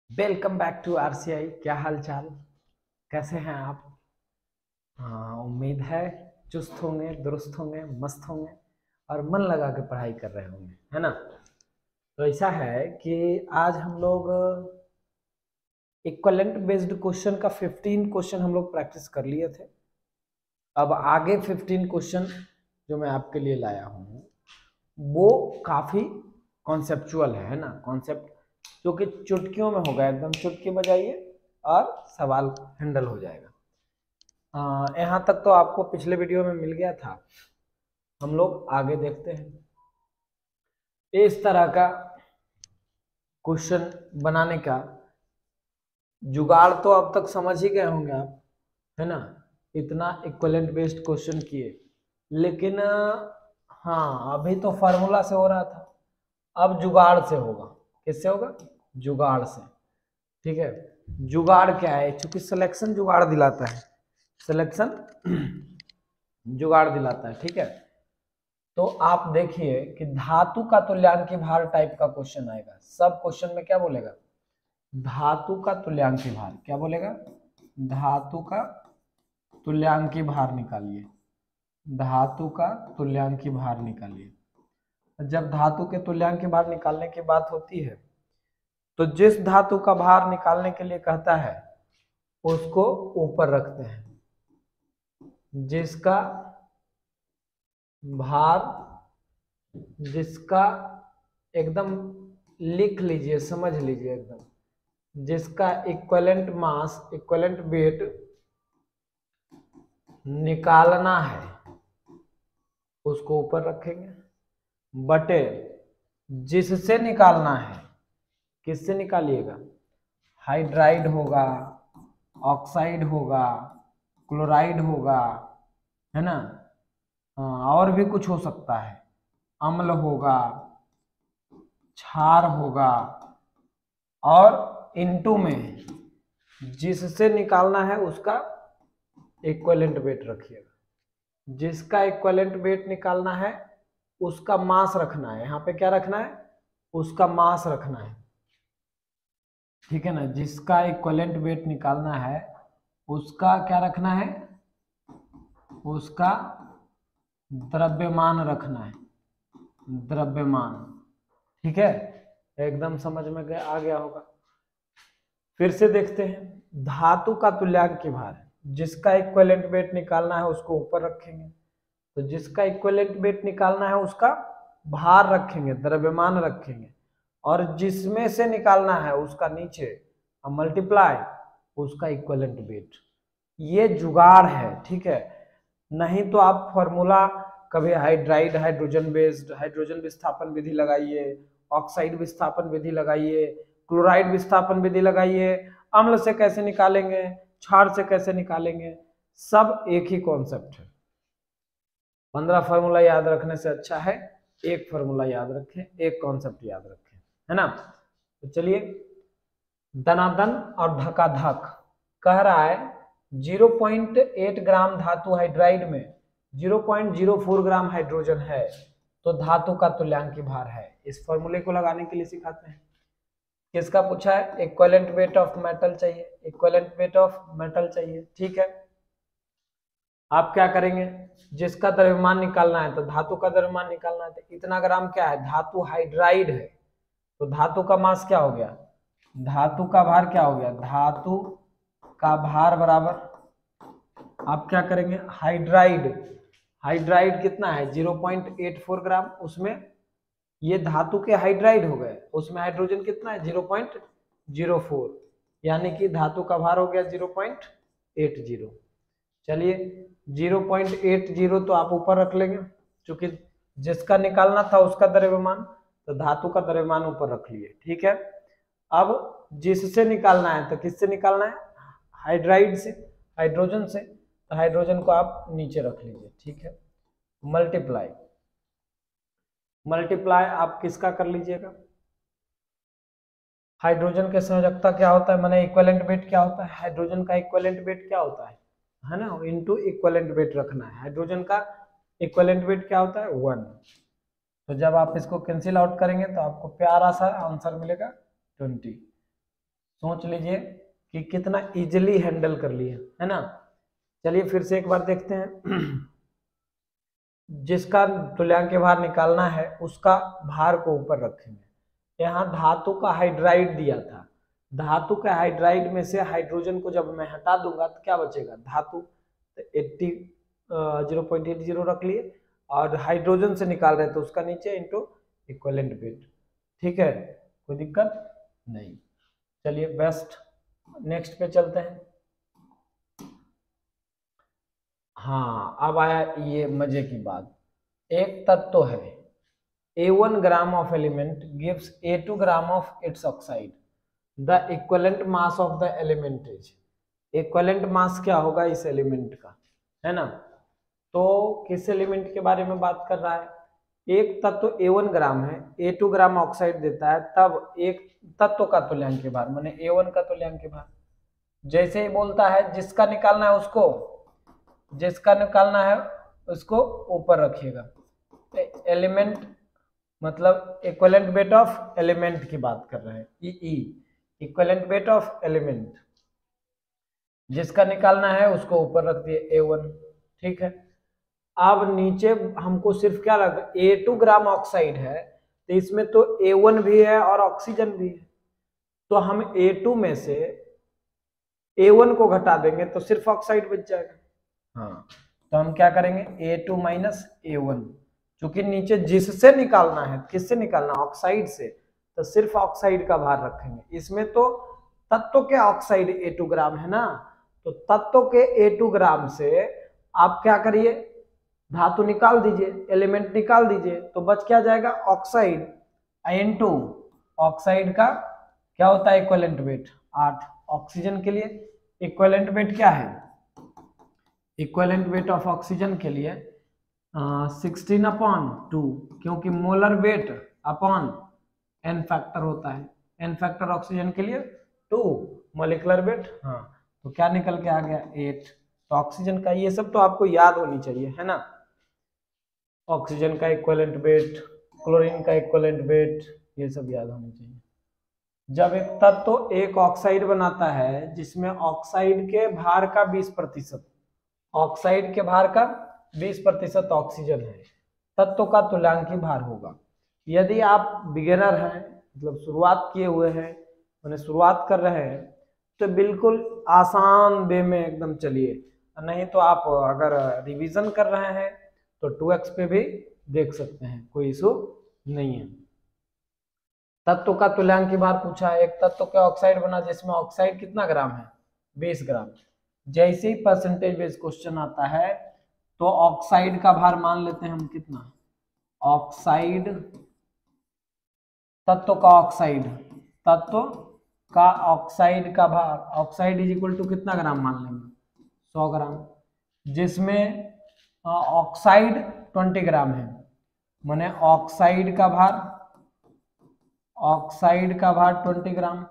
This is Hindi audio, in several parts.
Welcome back to RCI. क्या हाल चाल, कैसे हैं आप? हाँ, उम्मीद है चुस्त होंगे, दुरुस्त होंगे, मस्त होंगे और मन लगा के पढ़ाई कर रहे होंगे, है ना? तो ऐसा है कि आज हम लोग इक्वलेंट बेस्ड क्वेश्चन का 15 क्वेश्चन हम लोग प्रैक्टिस कर लिए थे। अब आगे 15 क्वेश्चन जो मैं आपके लिए लाया हूँ वो काफी कॉन्सेप्चुअल है ना? कॉन्सेप्ट जो कि चुटकियों में होगा, एकदम चुटकी बजाइए और सवाल हैंडल हो जाएगा। यहाँ तक तो आपको पिछले वीडियो में मिल गया था। हम लोग आगे देखते हैं। इस तरह का क्वेश्चन बनाने का जुगाड़ तो अब तक समझ ही गए होंगे आप, है ना? इतना इक्विवेलेंट बेस्ड क्वेश्चन किए, लेकिन हाँ, अभी तो फार्मूला से हो रहा था, अब जुगाड़ से होगा। किससे होगा? जुगाड़ से। ठीक है, जुगाड़ क्या है? चूंकि सिलेक्शन जुगाड़ दिलाता है, सिलेक्शन जुगाड़ दिलाता है। ठीक है, तो आप देखिए कि धातु का तुल्यांकी भार टाइप का क्वेश्चन आएगा। सब क्वेश्चन में क्या बोलेगा? धातु का तुल्यांकी भार। क्या बोलेगा? धातु का तुल्यांकी भार निकालिए। धातु का तुल्यांकी भार निकालिए। जब धातु के तुल्यांकी भार निकालने की बात होती है तो जिस धातु का भार निकालने के लिए कहता है उसको ऊपर रखते हैं। जिसका भार, जिसका एकदम लिख लीजिए, समझ लीजिए एकदम, जिसका इक्विवेलेंट मास, इक्विवेलेंट वेट निकालना है उसको ऊपर रखेंगे, बटे जिससे निकालना है। किससे निकालिएगा? हाइड्राइड होगा, ऑक्साइड होगा, क्लोराइड होगा, है ना? और भी कुछ हो सकता है, अम्ल होगा, क्षार होगा, और इनटू में जिससे निकालना है उसका इक्विवेलेंट वेट रखिएगा। जिसका इक्विवेलेंट वेट निकालना है उसका मास रखना है। यहाँ पे क्या रखना है? उसका मास रखना है। ठीक है ना? जिसका इक्विवेलेंट वेट निकालना है उसका क्या रखना है? उसका द्रव्यमान रखना है, द्रव्यमान। ठीक है, एकदम समझ में गया, आ गया होगा। फिर से देखते हैं। धातु का तुल्यांकी भार, जिसका इक्विवेलेंट वेट निकालना है उसको ऊपर रखेंगे, तो जिसका इक्विवेलेंट वेट निकालना है उसका भार रखेंगे, द्रव्यमान रखेंगे, और जिसमें से निकालना है उसका नीचे मल्टीप्लाई उसका इक्विवेलेंट वेट। ये जुगाड़ है। ठीक है, नहीं तो आप फॉर्मूला कभी हाइड्राइड हाइड्रोजन बेस्ड हाइड्रोजन विस्थापन विधि लगाइए, ऑक्साइड विस्थापन विधि लगाइए, क्लोराइड विस्थापन विधि लगाइए, अम्ल से कैसे निकालेंगे, क्षार से कैसे निकालेंगे, सब एक ही कॉन्सेप्ट है। 15 फार्मूला याद रखने से अच्छा है एक फार्मूला याद रखें, एक कॉन्सेप्ट याद रखें, है ना? तो चलिए, दनादन और धकाधक कह रहा है 0.8 ग्राम धातु हाइड्राइड में 0.04 ग्राम हाइड्रोजन है, तो धातु का तुल्यांकी भार है। इस फॉर्मूले को लगाने के लिए सिखाते हैं। किसका पूछा है? इक्विवेलेंट वेट ऑफ मेटल चाहिए, इक्विवेलेंट वेट ऑफ मेटल चाहिए। ठीक है, आप क्या करेंगे? जिसका द्रव्यमान निकालना है, तो धातु का द्रव्यमान निकालना है, तो इतना ग्राम क्या है? धातु हाइड्राइड है, तो धातु का मास क्या हो गया? धातु का भार क्या हो गया? धातु का भार बराबर, आप क्या करेंगे? हाइड्राइड, हाइड्राइड कितना है? 0.84 ग्राम। उसमें ये धातु के हाइड्राइड हो गए, उसमें हाइड्रोजन कितना है? 0.04, यानी कि धातु का भार हो गया 0.80। चलिए, 0.80 तो आप ऊपर रख लेंगे, क्योंकि जिसका निकालना था उसका द्रव्यमान, तो धातु का द्रव्यमान ऊपर रख लिए। ठीक है, अब जिससे निकालना है, तो किससे निकालना है? हाइड्राइड से, हाइड्रोजन से, तो हाइड्रोजन को आप नीचे रख लीजिए। ठीक है, मल्टीप्लाई, मल्टीप्लाई आप किसका कर लीजिएगा? हाइड्रोजन के संयोजकता क्या होता है, माने इक्विवेलेंट वेट क्या होता है? हाइड्रोजन का इक्विवेलेंट वेट क्या होता है ना? इनटू इक्विवेलेंट वेट रखना है। हाइड्रोजन का इक्विवेलेंट वेट क्या होता है? 1। तो जब आप इसको कैंसिल आउट करेंगे तो आपको प्यारा सा आंसर मिलेगा 20। सोच लीजिए कि कितना इजीली हैंडल कर लिए, है ना। चलिए फिर से एक बार देखते हैं। जिसका तुल्यांक भार निकालना है उसका भार को ऊपर रखेंगे। यहाँ धातु का हाइड्राइड दिया था, धातु के हाइड्राइड में से हाइड्रोजन को जब मैं हटा दूंगा तो क्या बचेगा, धातु। तो 0.80 रख लिए, और हाइड्रोजन से निकाल रहे तो उसका नीचे इंटू इक्विवेलेंट वेट। ठीक है, कोई दिक्कत नहीं। चलिए बेस्ट, नेक्स्ट पे चलते हैं। हाँ, अब आया ये मजे की बात। एक तत्व है A1 gram of element gives A2 gram of its oxide, the equivalent mass of the element is. Equivalent mass क्या होगा इस एलिमेंट का, है ना। तो किस एलिमेंट के बारे में बात कर रहा है, एक तत्व A1 ग्राम है, A2 ग्राम ऑक्साइड देता है, तब एक तत्व का तुल्यांक भार माने A1 का तुल्यांक भार। जैसे ही बोलता है जिसका निकालना है उसको, जिसका निकालना है उसको ऊपर रखिएगा। एलिमेंट मतलब इक्विवेलेंट वेट ऑफ एलिमेंट की बात कर रहे हैं, ई इक्विवेलेंट वेट ऑफ एलिमेंट। जिसका निकालना है उसको ऊपर रख दिए A1। ठीक है, अब नीचे हमको सिर्फ क्या लगा, A2 ग्राम ऑक्साइड है, तो इसमें तो A1 भी है और ऑक्सीजन भी है, तो हम A2 में से A1 को घटा देंगे तो सिर्फ ऑक्साइड बच जाएगा। हाँ, तो हम क्या करेंगे, A2 माइनस A1, क्योंकि नीचे जिससे निकालना है, किससे निकालना, ऑक्साइड से, तो सिर्फ ऑक्साइड का भार रखेंगे। इसमें तो तत्व के ऑक्साइड A2 ग्राम है ना, तो तत्व के A2 ग्राम से आप क्या करिए, धातु निकाल दीजिए, एलिमेंट निकाल दीजिए, तो बच क्या जाएगा, ऑक्साइड इनटू ऑक्साइड का क्या होता है इक्विवेलेंट वेट 8। ऑक्सीजन के लिए इक्विवेलेंट वेट क्या है, इक्विवेलेंट वेट ऑफ ऑक्सीजन के लिए 16/2, क्योंकि molar weight upon n factor होता है, एन फैक्टर ऑक्सीजन के लिए 2, मॉलिक्यूलर वेट, हाँ, तो क्या निकल के आ गया 8। तो ऑक्सीजन का ये सब तो आपको याद होनी चाहिए, है ना। ऑक्सीजन का इक्विवेलेंट वेट, क्लोरीन का इक्विवेलेंट वेट, ये सब याद होनी चाहिए। जब एक तत्व एक ऑक्साइड बनाता है जिसमें ऑक्साइड के भार का 20%, ऑक्साइड के भार का 20% ऑक्सीजन है, तत्व का तुल्यांकी भार होगा। यदि आप बिगिनर हैं, मतलब शुरुआत किए हुए हैं, मैंने शुरुआत कर रहे हैं, तो बिल्कुल आसान वे में एकदम चलिए, नहीं तो आप अगर रिवीजन कर रहे हैं तो 2x पे भी देख सकते हैं, कोई इशू नहीं है। तत्व का तुल्यांकी भार पूछा है, एक तत्व के ऑक्साइड बना जिसमें ऑक्साइड कितना ग्राम है, 20 ग्राम। जैसे ही परसेंटेज बेस क्वेश्चन आता है तो ऑक्साइड का भार मान लेते हैं हम कितना, ऑक्साइड, तत्व का ऑक्साइड, तत्व का ऑक्साइड का भार, ऑक्साइड इज इक्वल टू कितना ग्राम मान लेंगे, 100 ग्राम, जिसमें ऑक्साइड 20 ग्राम है, माने ऑक्साइड का भार, ऑक्साइड का भार 20 ग्राम,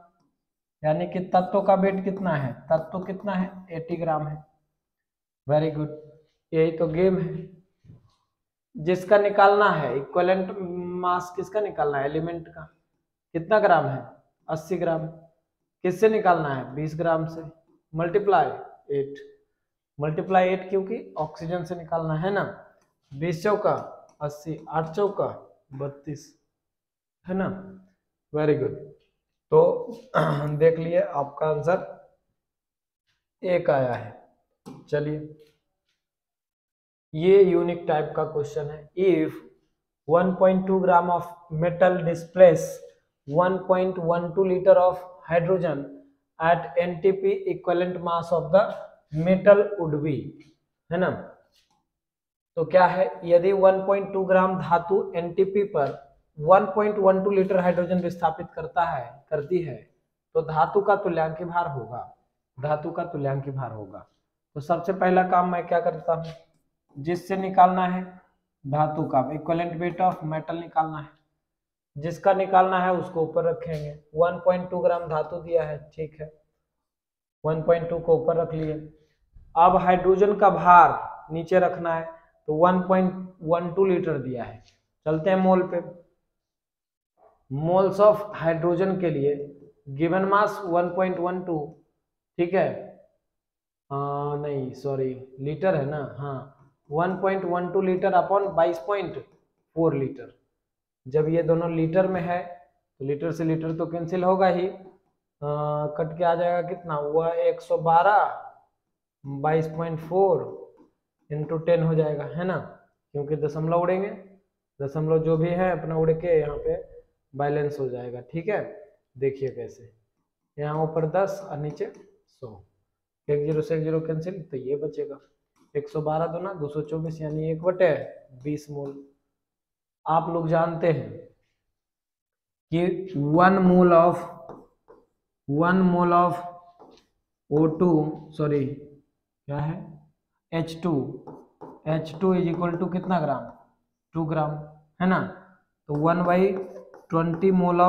यानी कि तत्व का वेट कितना है, तत्व कितना है 80 ग्राम है। वेरी गुड, यही तो गेम है। जिसका निकालना है इक्विवेलेंट मास, किसका निकालना है, एलिमेंट का, कितना ग्राम है 80 ग्राम, किससे निकालना है 20 ग्राम से, मल्टीप्लाई 8, मल्टीप्लाई 8 क्योंकि ऑक्सीजन से निकालना है ना, 20 चौका 80, 8 चौका 32, है ना। वेरी गुड, तो देख लिए आपका आंसर 1 आया है। चलिए, ये यूनिक टाइप का क्वेश्चन है। If 1.2 gram of metal displace 1.12 litre of hydrogen at NTP equivalent mass of the metal would be, है ना। तो क्या है, यदि 1.2 ग्राम धातु एनटीपी पर 1.12 लीटर हाइड्रोजन विस्थापित करती है, तो धातु का तुल्यांकी भार होगा, धातु का तुल्यांकी भार होगा। तो सबसे पहला काम मैं क्या करता हूँ, जिससे निकालना है धातु का इक्विवेलेंट वेट ऑफ मेटल निकालना है, जिसका निकालना है उसको ऊपर रखेंगे। 1.2 ग्राम धातु दिया है, ठीक है, 1.2 को ऊपर रख लिए। अब हाइड्रोजन का भार नीचे रखना है, तो 1.12 लीटर दिया है। चलते हैं मोल पे, मोल्स ऑफ हाइड्रोजन के लिए गिवन मास 1.12, ठीक है, नहीं सॉरी, लीटर है ना, हाँ 1.12 लीटर अपॉन 22.4 लीटर। जब ये दोनों लीटर में है तो लीटर से लीटर तो कैंसिल होगा ही, कट के आ जाएगा कितना हुआ 112, 22.4 इंटू 10 हो जाएगा, है ना, क्योंकि दशमलव उड़ेंगे, दशमलव जो भी है अपना उड़ के यहाँ पे बैलेंस हो जाएगा। ठीक है, देखिए कैसे, यहाँ ऊपर 10 और नीचे 100, एक जीरो से एक जीरो कैंसिल, तो ये बचेगा 112 दूना 224 यानी 1/20 मोल। आप लोग जानते हैं कि 1 मोल ऑफ O2 सॉरी क्या है H2 इज इक्वल टू कितना ग्राम, 2 ग्राम, है ना। तो 1/20 mole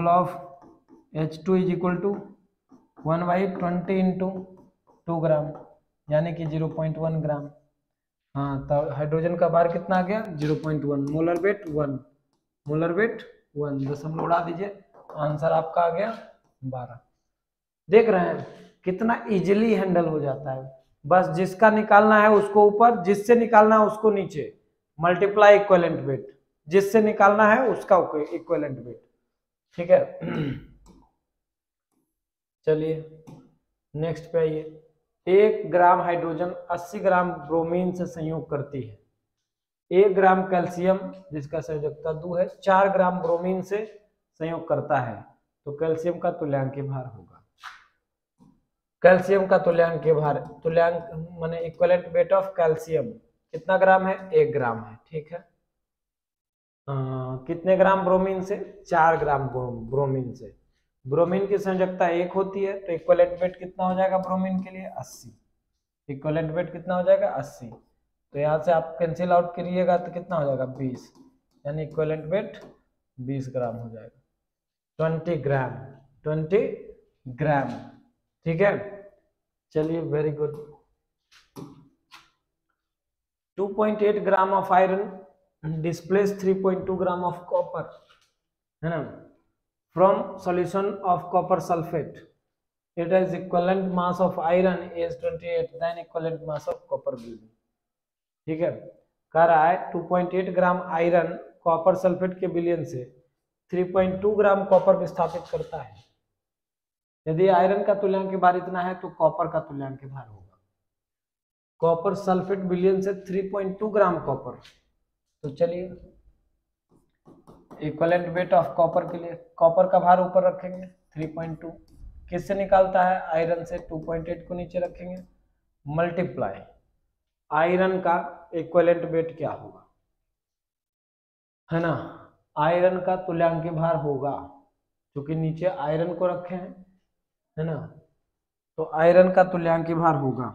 of H2 is equal to 1/20 into 2 gram यानी कि 0.1 ग्राम। हाँ, तो हाइड्रोजन का बार कितना आ गया 0.1, मोलर वेट 1, मोलर वेट 1, दशमलव उड़ा दीजिए, आंसर आपका आ गया 12। देख रहे हैं कितना इजीली हैंडल हो जाता है, बस जिसका निकालना है उसको ऊपर, जिससे निकालना है उसको नीचे, मल्टीप्लाई इक्विवेलेंट वेट, जिससे निकालना है उसका इक्विवेलेंट वेट। ठीक है, चलिए नेक्स्ट पे आइए। 1 ग्राम हाइड्रोजन 80 ग्राम ब्रोमीन से संयोग करती है। 1 ग्राम कैल्शियम जिसका संयोजकता 2 है 4 ग्राम ब्रोमीन से संयोग करता है, तो कैल्शियम का तुल्यांकीय भार होगा। कैल्शियम का तुल्यांकीय भार, तुल्यांक माने इक्विवेलेंट वेट ऑफ कैल्शियम कितना ग्राम है 1 ग्राम है, ठीक है। कितने ग्राम ब्रोमीन से 4 ग्राम ब्रोमीन से, ब्रोमीन की संयोजकता 1 होती है, तो इक्विवेलेंट वेट कितना हो जाएगा ब्रोमीन के लिए 80, इक्विवेलेंट वेट कितना हो जाएगा 80, तो यहाँ से आप कैंसिल आउट करिएगा तो कितना हो जाएगा 20, यानी इक्विवेलेंट वेट 20 ग्राम हो जाएगा, 20 ग्राम, ठीक है। चलिए very good. 2.8 gram of iron displace 3.2 gram of copper, है ना, from solution of copper sulphate, it has equivalent mass of iron is 28 then equivalent mass of copper building. ठीक है, कह रहा है 2.8 ग्राम आयरन कॉपर सल्फेट के विलयन से 3.2 ग्राम कॉपर विस्थापित करता है। यदि आयरन का तुल्यांकीय भार इतना है तो कॉपर का तुल्यांकीय भार होगा, कॉपर सल्फेट विलयन से 3.2 ग्राम कॉपर, तो चलिए इक्विवेलेंट वेट ऑफ कॉपर के लिए कॉपर का भार ऊपर रखेंगे 3.2, किससे निकालता है आयरन से, 2.8 को नीचे रखेंगे, मल्टीप्लाई आयरन का इक्विवेलेंट वेट क्या होगा, है ना, आयरन का तुल्यांकीय भार होगा, क्योंकि नीचे आयरन को रखे हैं, है ना, तो आयरन का तुल्यांकीय भार होगा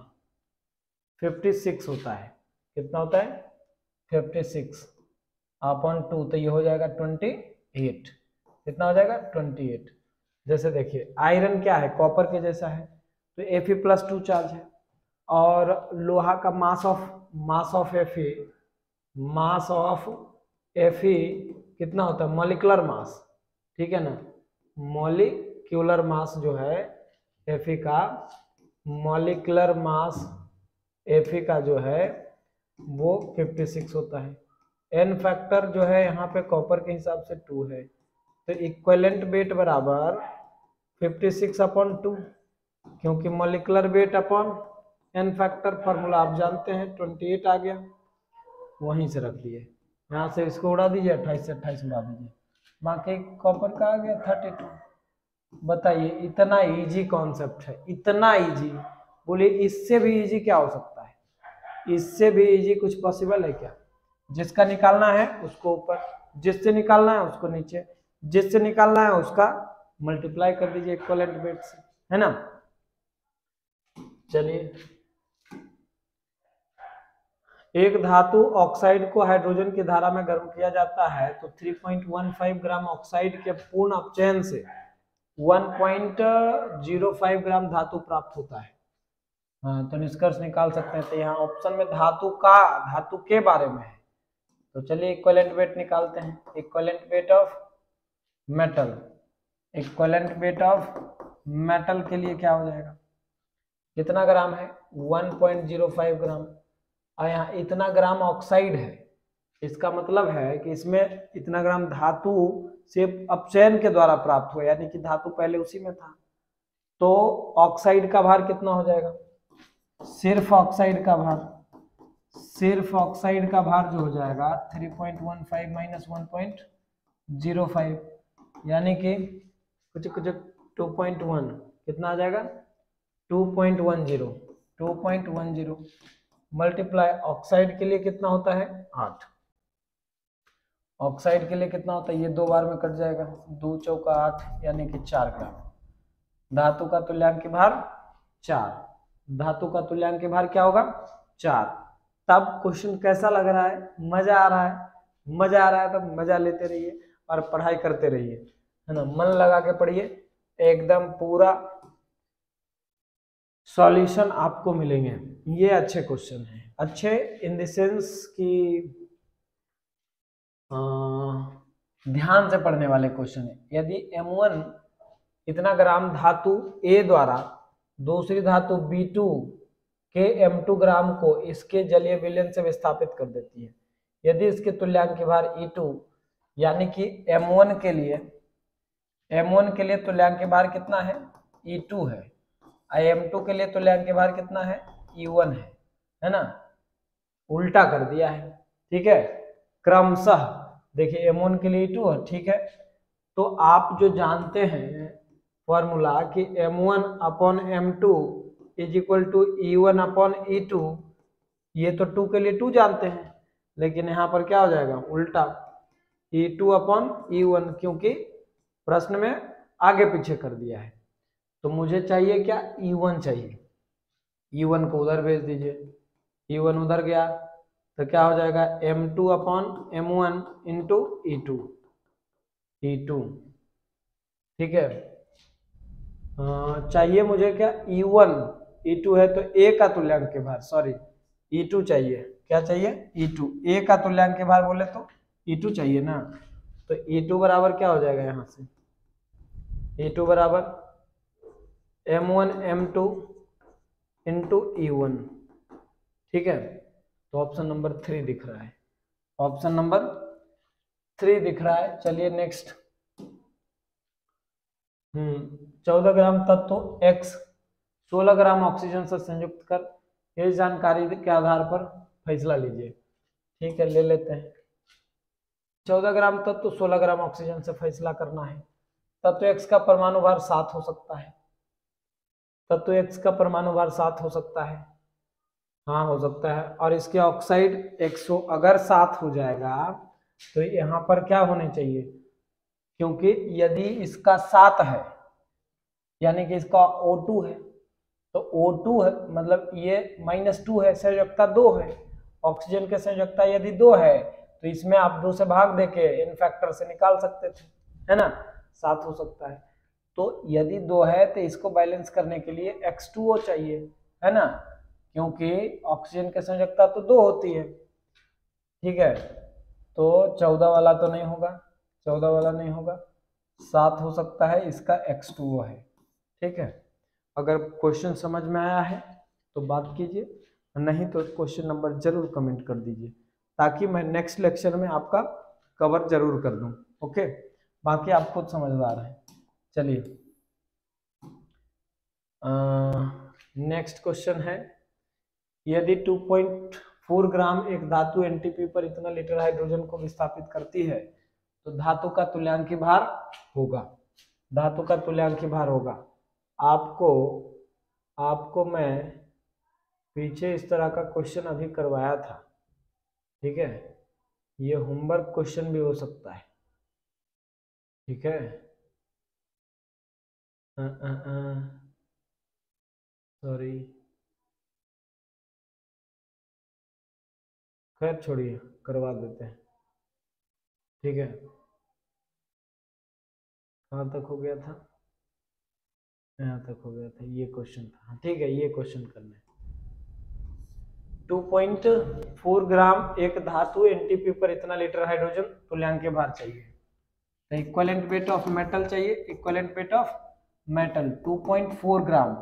56 होता है, कितना होता है 56 अपॉन 2, तो ये हो जाएगा 28, कितना हो जाएगा 28। जैसे देखिए आयरन क्या है कॉपर के जैसा है, तो Fe+2 चार्ज है, और लोहा का मास ऑफ Fe कितना होता है मॉलिक्यूलर मास, ठीक है ना, मॉलिक्यूलर मास जो है Fe का, मॉलिक्यूलर मास Fe का जो है वो 56 होता है, एन फैक्टर जो है यहाँ पे कॉपर के हिसाब से 2 है, तो इक्विवेलेंट वेट बराबर 56 अपॉन 2, क्योंकि molecular weight upon n factor formula आप जानते हैं 28 आ गया, वहीं से रख दिए, यहाँ से इसको उड़ा दीजिए 28 से 28 उड़ा दीजिए, बाकी कॉपर का आ गया 32। बताइए इतना इजी कॉन्सेप्ट है, इतना इजी, बोलिए इससे भी इजी क्या हो सकता है, इससे भी इजी कुछ पॉसिबल है क्या। जिसका निकालना है उसको ऊपर, जिससे निकालना है उसको नीचे, जिससे निकालना है उसका मल्टीप्लाई कर दीजिए इक्विवेलेंट वेट से, है ना। चलिए, एक धातु ऑक्साइड को हाइड्रोजन की धारा में गर्म किया जाता है तो 3.15 ग्राम ऑक्साइड के पूर्ण अपचयन से 1.05 ग्राम धातु प्राप्त होता है। हाँ, तो निष्कर्ष निकाल सकते हैं, तो यहाँ ऑप्शन में धातु के बारे में है, तो चलिए इक्विवेलेंट वेट निकालते हैं, equivalent weight of metal equivalent weight of metal के लिए क्या हो जाएगा, कितना ग्राम है 1.05 ग्राम, और यहाँ इतना ग्राम ऑक्साइड है, इसका मतलब है कि इसमें इतना ग्राम धातु से अपचयन के द्वारा प्राप्त हुआ, यानी कि धातु पहले उसी में था, तो ऑक्साइड का भार कितना हो जाएगा, सिर्फ ऑक्साइड का भार जो हो जाएगा 3.15 माइनस 1.05, यानी कि कुछ 2.1 कितना आ जाएगा 2.10 मल्टीप्लाई ऑक्साइड के लिए कितना होता है 8, ऑक्साइड के लिए कितना होता है, ये 2 बार में कट जाएगा, 2 चौका 8 यानी कि 4 ग्राम। धातु का तुल्यांक भार 4, धातु का तुल्यांक भार क्या होगा 4। तब क्वेश्चन कैसा लग रहा है, मजा आ रहा है, मजा आ रहा है तो मजा लेते रहिए और पढ़ाई करते रहिए, है ना, मन लगा के पढ़िए, एकदम पूरा सॉल्यूशन आपको मिलेंगे। ये अच्छे क्वेश्चन हैं, अच्छे इन द सेंस कि ध्यान से पढ़ने वाले क्वेश्चन है। यदि M1 इतना ग्राम धातु A द्वारा दूसरी धातु B2 के M2 ग्राम को इसके जलीय विलयन से विस्थापित कर देती है, यदि इसके तुल्यांक भार E2 यानी कि M1 के लिए तुल्यांक भार कितना है E2 है, M2 के लिए तुल्यांक भार कितना है E1 है ना, उल्टा कर दिया है, ठीक है, क्रमशः देखिए M1 के लिए E2 है, ठीक है, तो आप जो जानते हैं फॉर्मूला कि M1 upon M2 is equal to E1 upon E2, ये तो 2 के लिए 2 जानते हैं, लेकिन यहाँ पर क्या हो जाएगा उल्टा E2 अपॉन E1, क्योंकि प्रश्न में आगे पीछे कर दिया है। तो मुझे चाहिए क्या E1 चाहिए, E1 को उधर भेज दीजिए, E1 उधर गया तो क्या हो जाएगा M2 upon M1 into E2, ठीक है। चाहिए मुझे क्या E1, E2 है तो A का तुल्यांक भार, सॉरी E2 चाहिए, क्या चाहिए E2, A का तुल्यांक भार बोले तो E2 चाहिए ना, तो E2 बराबर क्या हो जाएगा यहाँ से, E2 बराबर M1 M2 इंटू E1, ठीक है। तो ऑप्शन नंबर 3 दिख रहा है, ऑप्शन नंबर 3 दिख रहा है। चलिए नेक्स्ट, 14 ग्राम तत्व X 16 ग्राम ऑक्सीजन से संयुक्त कर इस जानकारी के आधार पर फैसला लीजिए, ठीक है, ले लेते हैं। 14 ग्राम तत्व 16 ग्राम ऑक्सीजन से फैसला करना है। तत्व X का परमाणु भार 7 हो सकता है, तत्व X का परमाणु भार 7 हो सकता है, हाँ हो सकता है, और इसके ऑक्साइड 100 अगर 7 हो जाएगा तो यहाँ पर क्या होने चाहिए, क्योंकि यदि इसका 7 है यानी कि इसका O2 है, तो O2 है मतलब ये -2 है, संयोजकता 2 है, ऑक्सीजन के संयोजकता यदि 2 है तो इसमें आप 2 से भाग देके इन फैक्टर से निकाल सकते थे, है ना, 7 हो सकता है। तो यदि 2 है तो इसको बैलेंस करने के लिए X2O चाहिए, है ना, क्योंकि ऑक्सीजन की संयोजकता तो 2 होती है, ठीक है। तो 14 वाला तो नहीं होगा, 14 वाला नहीं होगा, 7 हो सकता है, इसका X2O है, ठीक है। अगर क्वेश्चन समझ में आया है तो बात कीजिए, नहीं तो क्वेश्चन नंबर जरूर कमेंट कर दीजिए, ताकि मैं नेक्स्ट लेक्चर में आपका कवर जरूर कर दूं, ओके। बाकी आप खुद समझदार हैं। चलिए नेक्स्ट क्वेश्चन है, यदि 2.4 ग्राम एक धातु एनटीपी पर इतना लीटर हाइड्रोजन को विस्थापित करती है तो धातु का तुल्यांक भार होगा, धातु का तुल्यांक भार होगा। आपको मैं पीछे इस तरह का क्वेश्चन अभी करवाया था, ठीक है, ये होमवर्क क्वेश्चन भी हो सकता है, ठीक है। सॉरी, खैर छोड़िए, करवा देते हैं, ठीक है। कहाँ तक हो गया था, यहाँ तक हो गया था, ये क्वेश्चन था, ठीक है, ये क्वेश्चन करना है। 2.4 ग्राम एक धातु एनटीपी पर इतना लीटर हाइड्रोजन तुल्यांक भार चाहिए, तो इक्विवेलेंट वेट ऑफ मेटल चाहिए, equivalent weight of metal 2.4 gram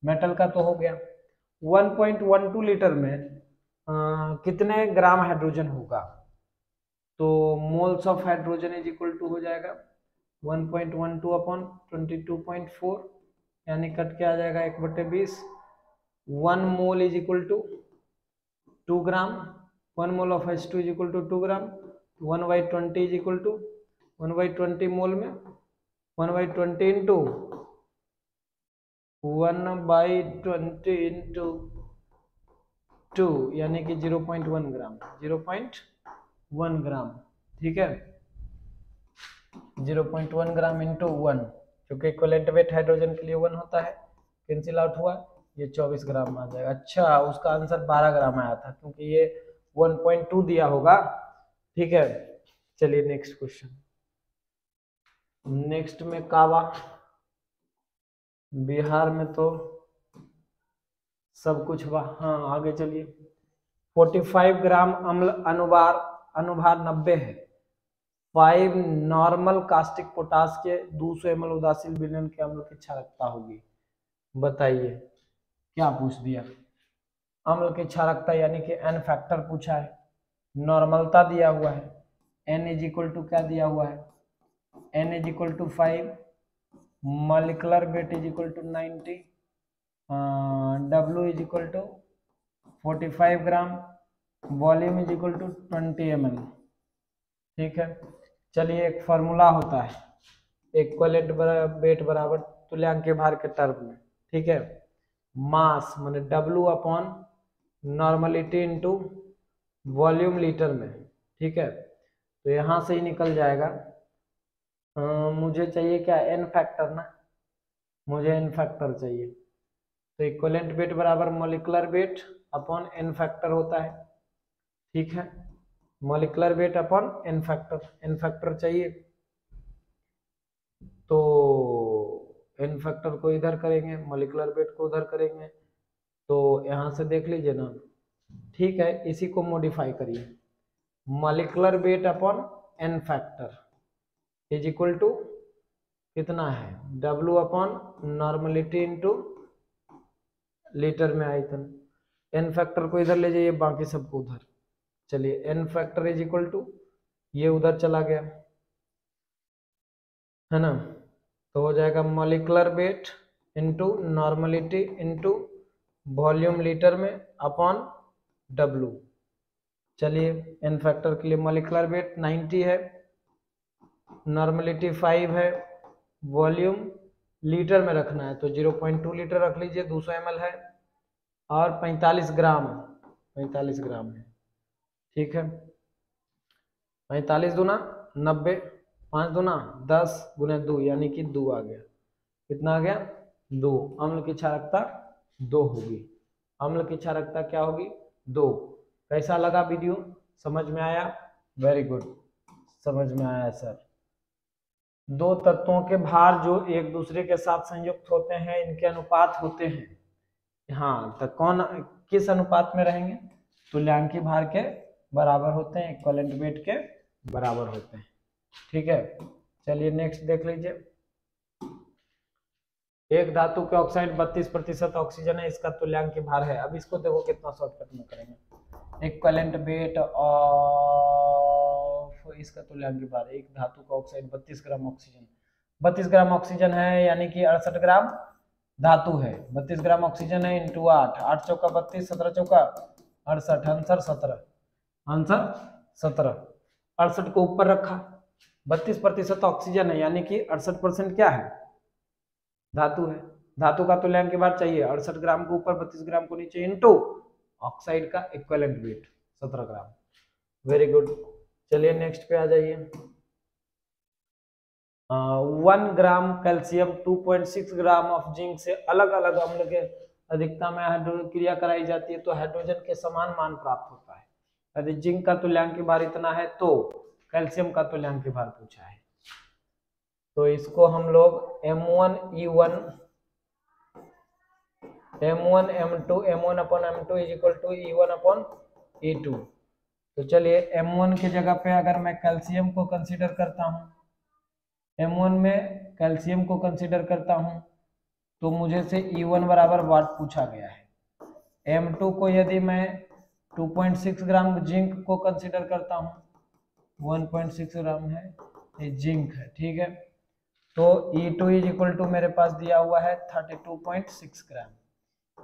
metal का तो हो गया। 1.12 लीटर में कितने ग्राम हाइड्रोजन होगा, तो moles of hydrogen is equal to हो जाएगा 1.12 अपॉन 22.4, यानी कट के आ जाएगा 1/20। 1 mole is equal to 2 gram, 1 mole of H2 is equal to 2 gram, 1/20 is equal to 1/20 mole में 1/20 इंटू 1/20 इंटू 2 यानी कि 0.1 ग्राम, 0.1 ग्राम, ठीक है। 0.1 ग्राम इंटू 1, क्योंकि इक्विवेलेंट वेट हाइड्रोजन के लिए 1 होता है, कैंसिल आउट हुआ, ये 24 ग्राम आ जाएगा। अच्छा, उसका आंसर 12 ग्राम आया था क्योंकि ये 1.2 दिया होगा, ठीक है। चलिए नेक्स्ट क्वेश्चन। नेक्स्ट में कावा, बिहार में तो सब कुछ हुआ। हाँ आगे चलिए। 45 ग्राम अम्ल अनुभार 90 है। 5 नॉर्मल कास्टिक पोटास के 200 ml उदासीन विलयन के अम्ल की क्षारकता होगी, बताइए। क्या पूछ दिया, अम्ल की क्षारकता यानी कि एन फैक्टर पूछा है, नॉर्मलता दिया हुआ है, एन इज इक्वल टू क्या दिया हुआ है, n is equal to 5, molecular weight is equal to 90, W is equal to 45 gram, volume is equal to 20 ml, ठीक है। चलिए, एक फार्मूला होता है इक्विवेलेंट वेट बराबर तुल्यांक के भार के टर्म में, ठीक है। मास माने W upon normality into volume litre में, ठीक है। तो यहाँ से ही निकल जाएगा। मुझे चाहिए क्या, एन फैक्टर ना, मुझे एन फैक्टर चाहिए। तो इक्विवेलेंट वेट बराबर molecular weight upon n factor होता है, ठीक है। Molecular weight upon n factor चाहिए, तो एन फैक्टर को इधर करेंगे, मॉलिक्यूलर वेट को उधर करेंगे, तो यहाँ से देख लीजिए ना, ठीक है। इसी को मॉडिफाई करिए, molecular weight upon n factor is equal to कितना है, W upon normality into litre में आयतन। एन फैक्टर को इधर ले जाइए, बाकी सबको उधर। चलिए, n factor is equal to, ये उधर चला गया है ना, तो हो जाएगा molecular weight into normality into volume litre में अपॉन डब्ल्यू। चलिए, एन फैक्टर के लिए मॉलिक्यूलर वेट 90 है, नॉर्मलिटी 5 है, वॉल्यूम लीटर में रखना है तो 0.2 लीटर रख लीजिए, 200 ml है, और 45 ग्राम है, ठीक है। 45 दूना 90, 5 दूना 10 गुने 2 यानी कि 2 आ गया। कितना आ गया, 2। अम्ल की क्षारकता 2 होगी, अम्ल की क्षारकता क्या होगी, 2। कैसा लगा वीडियो, समझ में आया, वेरी गुड, समझ में आया सर। दो तत्वों के भार जो एक दूसरे के साथ संयुक्त होते हैं, इनके अनुपात होते हैं। हाँ, तो कौन किस अनुपात में रहेंगे, तुल्यांकी भार के बराबर होते हैं, इक्विवेलेंट वेट के बराबर होते हैं, ठीक है। चलिए नेक्स्ट देख लीजिए। एक धातु के ऑक्साइड 32% ऑक्सीजन है, इसका तुल्यांकी भार है। अब इसको देखो कितना शॉर्टकट में करेंगे। इक्विवेलेंट वेट ऑफ, इसका तुल्यांकी भार, एक धातु का oxide 32 gram oxygen, 32 gram oxygen है यानी कि 68 ग्राम धातु है। 32 ग्राम ऑक्सीजन है इंटू 8, 8 चौका 32, 17 चौका 68, आंसर 17, आंसर 17। 68 को ऊपर रखा, 32% ऑक्सीजन है यानी कि 68% क्या है, धातु है। धातु का तुल्यांक भार चाहिए 68 ग्राम को ऊपर, 32 ग्राम को नीचे, इंटू ऑक्साइड का equivalent weight 17 gram. Very good. चलिए नेक्स्ट पे आ जाइए। 1 gram calcium 2.6 gram of zinc से अलग अलग अम्ल के अधिकता में हाइड्रोजन क्रिया कराई जाती है तो हाइड्रोजन के समान मान प्राप्त होता है। यदि जिंक का तुल्यांक भार इतना है तो कैल्शियम का तुल्यांक भार पूछा है, तो इसको हम लोग M1 M2 M1 upon M2 is equal to E1 upon E2। तो चलिए, M1 की जगह पे अगर मैं कैल्शियम को कंसीडर करता हूं M1 में कैल्शियम को कंसीडर करता हूं तो मुझे से E1 बराबर वाट पूछा गया है। M2 को यदि मैं 2.6 ग्राम जिंक को कंसीडर करता हूं, 1.6 ग्राम है ये जिंक है, ठीक है। तो E2 इज इक्वल टू मेरे पास दिया हुआ है 32.6 ग्राम।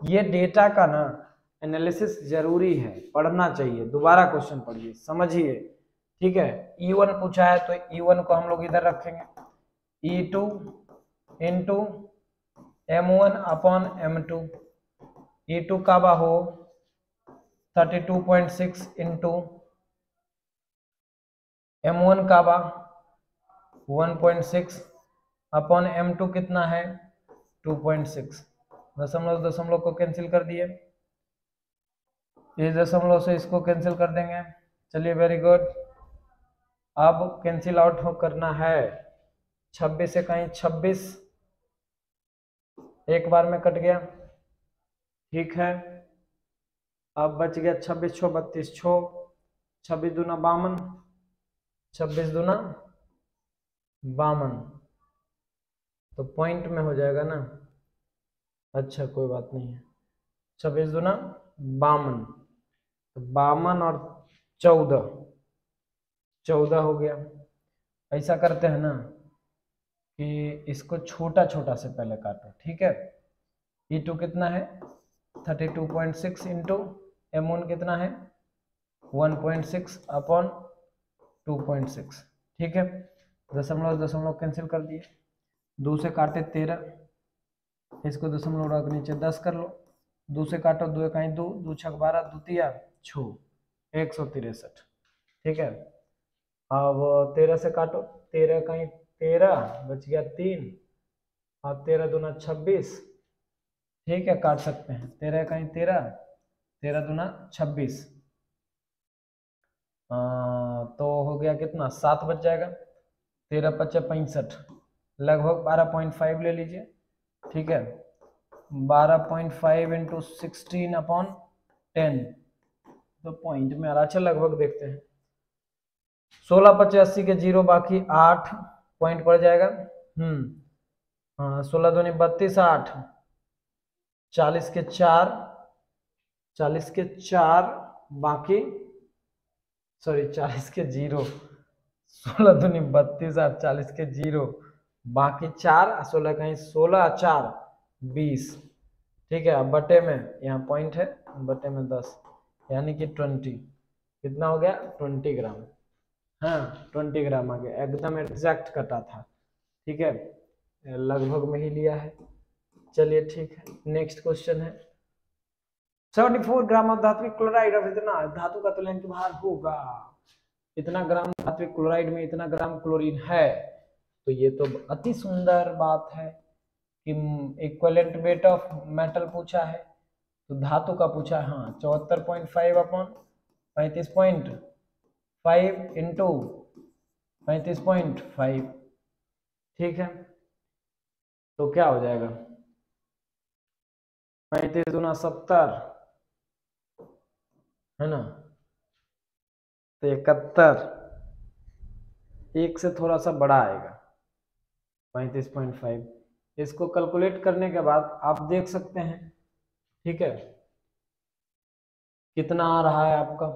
ये डेटा का ना एनालिसिस जरूरी है, पढ़ना चाहिए, दोबारा क्वेश्चन पढ़िए, समझिए, ठीक है। E1 पूछा है तो E1 को हम लोग इधर रखेंगे, E2 into M1 upon M2। E2 का बा हो 32.6 इंटू M1 का बा 1.6 अपॉन M2 कितना है 2.6। दशमलव दशमलव को कैंसिल कर दिए, इस दशमलव से इसको कैंसिल कर देंगे। चलिए वेरी गुड। अब कैंसिल आउट हो करना है, 26 से कहीं 26 एक बार में कट गया, ठीक है। अब बच गया 26 छो 32 छो 26 दूना 52, 26 दूना 52, तो पॉइंट में हो जाएगा ना। अच्छा कोई बात नहीं है, 26 दूना 52, तो 52 और 14 हो गया। ऐसा करते हैं ना कि इसको छोटा छोटा से पहले काटो, ठीक है। E2 कितना है 32.6 इंटू M1 कितना है 1.6 अपॉन 2.6, ठीक है। दशमलव दशमलव कैंसिल कर दिए, 2 से काटे 13, इसको दशमलव रख नीचे 10 कर लो, 2 से काटो 2 कहीं 2, 2 छक 12, द्वितीया छो 163, ठीक है। अब 13 से काटो, 13 कहीं 13 बच गया 3 और 13 दूना 26, ठीक है, काट सकते हैं। 13 कहीं 13, 13 दूना 26, तो हो गया कितना 7 बच जाएगा, 13 पच्चे 65, लगभग 12.5 ले लीजिए, ठीक है। 12.5 इंटू 16 अपॉन 10, तो पॉइंट में आ रहा। अच्छा लगभग देखते हैं, 16 पच्चे 80 के 0 बाकी 8 पॉइंट पड़ जाएगा। हाँ 16 दूनी 32, 8 40 के 4, 40 के 4 बाकी सॉरी 40 के 0, 16 दूनी 32 और 40 के 0 बाकी 4, 16 कहीं 16 4 20, ठीक है। अब बटे में यहाँ पॉइंट है, बटे में 10 यानी कि 20, कितना हो गया 20 ग्राम। हाँ 20 ग्राम आ गया, एकदम एग्जैक्ट कटा था, ठीक है, लगभग में ही लिया है। चलिए ठीक है, नेक्स्ट क्वेश्चन है 74 ग्राम ऑफ धात्विक क्लोराइड ऑफ इतना धातु का तुल्यांक भार होगा, इतना ग्राम धात्विक क्लोराइड में इतना ग्राम क्लोरीन है। तो ये तो अति सुंदर बात है कि इक्विवेलेंट वेट ऑफ मेटल पूछा है, तो धातु का पूछा है। हाँ 74.5 अपॉन 35.5 इंटू 35.5, ठीक है। तो क्या हो जाएगा 35 दूना 70 है ना, तो 71, एक से थोड़ा सा बड़ा आएगा 35.5। इसको कैलकुलेट करने के बाद आप देख सकते हैं, ठीक है, कितना आ रहा है आपका,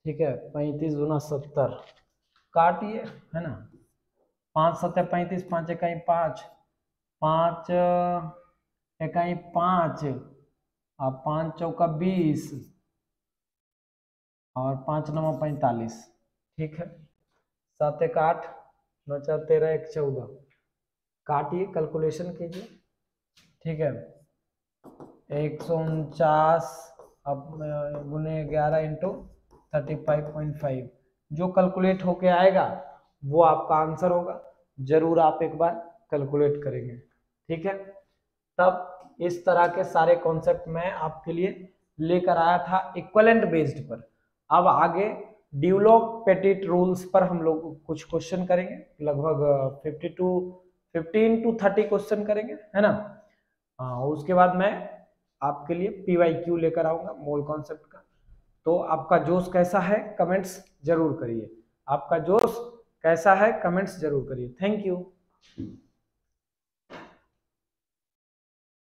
ठीक है। 35 दूना 70 काटिए, है ना, 5 सत्ते 35, 5 इकाई 5, 5 इकाई 5 और 5 चौका 20 और 5 नवा 45, ठीक है। 7 एक 8, 9 4 13 1 14, काटिए कैलकुलेशन कीजिए, ठीक है। 149 अब गुने 11 इंटू 35.5 जो कैलकुलेट होके आएगा वो आपका आंसर होगा। जरूर आप एक बार कैलकुलेट करेंगे, ठीक है। तब इस तरह के सारे कॉन्सेप्ट मैं आपके लिए लेकर आया था इक्विवेलेंट बेस्ड पर। अब आगे ड्यूलॉग पेटिट रूल्स पर हम लोग कुछ क्वेश्चन करेंगे, लगभग 15 to 30 क्वेश्चन करेंगे, है ना। उसके बाद मैं आपके लिए PYQ लेकर आऊंगा मोल कॉन्सेप्ट का। तो आपका जोश कैसा है कमेंट्स जरूर करिए, आपका जोश कैसा है कमेंट्स जरूर करिए। Thank you.